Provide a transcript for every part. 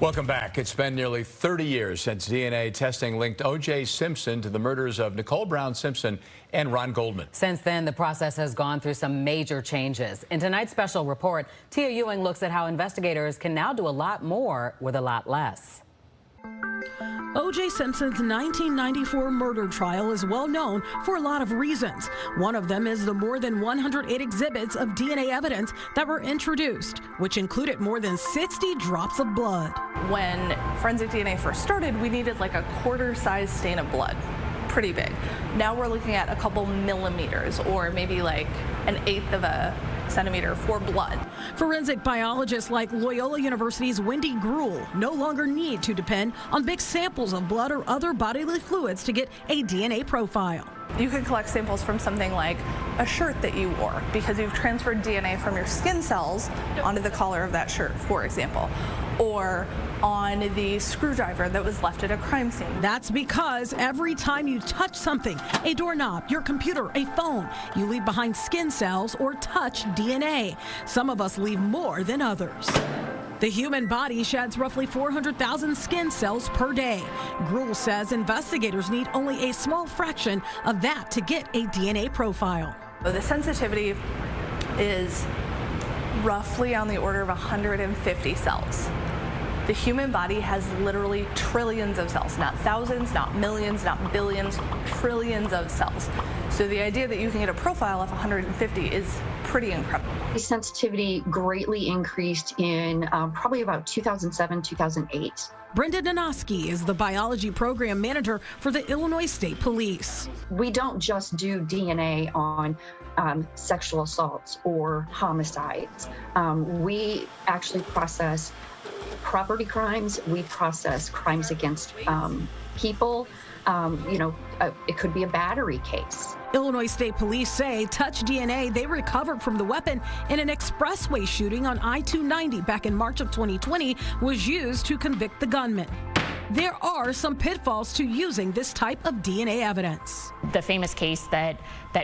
Welcome back. It's been nearly 30 years since DNA testing linked OJ Simpson to the murders of Nicole Brown Simpson and Ron Goldman. Since then, the process has gone through some major changes. In tonight's special report, Tia Ewing looks at how investigators can now do a lot more with a lot less. OJ Simpson's 1994 murder trial is well known for a lot of reasons. One of them is the more than 108 exhibits of DNA evidence that were introduced, which included more than 60 drops of blood. When forensic DNA first started, we needed like a quarter-size stain of blood. Pretty big. Now we're looking at a couple millimeters, or maybe like an eighth of a centimeter for blood. Forensic biologists like Loyola University's Wendy Gruhl no longer need to depend on big samples of blood or other bodily fluids to get a DNA profile. You could collect samples from something like a shirt that you wore because you've transferred DNA from your skin cells onto the collar of that shirt, for example, or on the screwdriver that was left at a crime scene. That's because every time you touch something, a doorknob, your computer, a phone, you leave behind skin cells or touch DNA. Some of us leave more than others. The human body sheds roughly 400,000 skin cells per day. Gruhl says investigators need only a small fraction of that to get a DNA profile. The sensitivity is roughly on the order of 150 cells. The human body has literally trillions of cells, not thousands, not millions, not billions, trillions of cells. So the idea that you can get a profile of 150 is pretty incredible. The sensitivity greatly increased in probably about 2007, 2008. Brenda Nanoski is the biology program manager for the Illinois State Police. We don't just do DNA on sexual assaults or homicides. We actually process property crimes. We process crimes against people. It could be a battery case. Illinois State Police say touch DNA they recovered from the weapon in an expressway shooting on I-290 back in March of 2020 was used to convict the gunman. There are some pitfalls to using this type of DNA evidence. The famous case that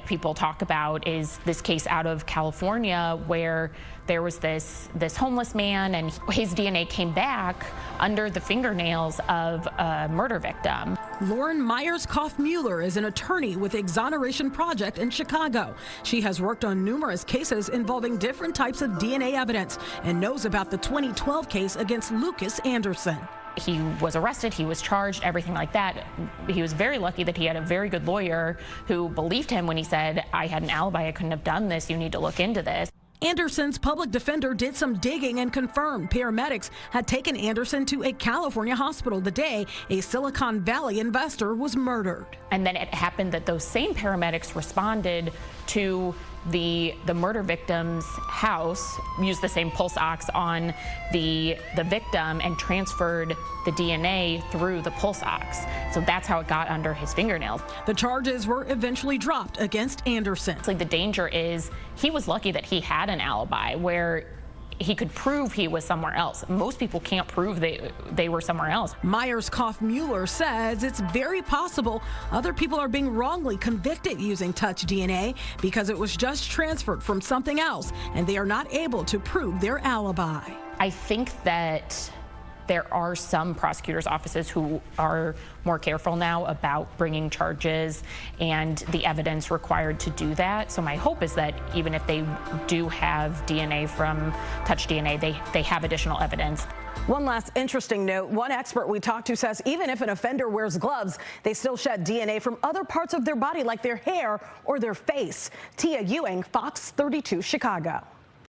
people talk about is this case out of California where there was this homeless man and his DNA came back under the fingernails of a murder victim. Lauren Myers-Koff-Mueller is an attorney with Exoneration Project in Chicago. She has worked on numerous cases involving different types of DNA evidence and knows about the 2012 case against Lucas Anderson. He was arrested, he was charged, everything like that. He was very lucky that he had a very good lawyer who believed him when he said, I had an alibi, I couldn't have done this, you need to look into this. Anderson's public defender did some digging and confirmed paramedics had taken Anderson to a California hospital the day a Silicon Valley investor was murdered. And then it happened that those same paramedics responded to the murder victim's house, used the same pulse ox on the victim and transferred the DNA through the pulse ox. So that's how it got under his fingernails. The charges were eventually dropped against Anderson. The danger is he was lucky that he had an alibi where he could prove he was somewhere else. Most people can't prove they were somewhere else. Myers-Koff-Mueller says it's very possible other people are being wrongly convicted using touch DNA because it was just transferred from something else and they are not able to prove their alibi. I think that there are some prosecutors' offices who are more careful now about bringing charges and the evidence required to do that. So my hope is that even if they do have DNA from touch DNA, they have additional evidence. One last interesting note, one expert we talked to says even if an offender wears gloves, they still shed DNA from other parts of their body like their hair or their face. Tia Ewing, Fox 32, Chicago.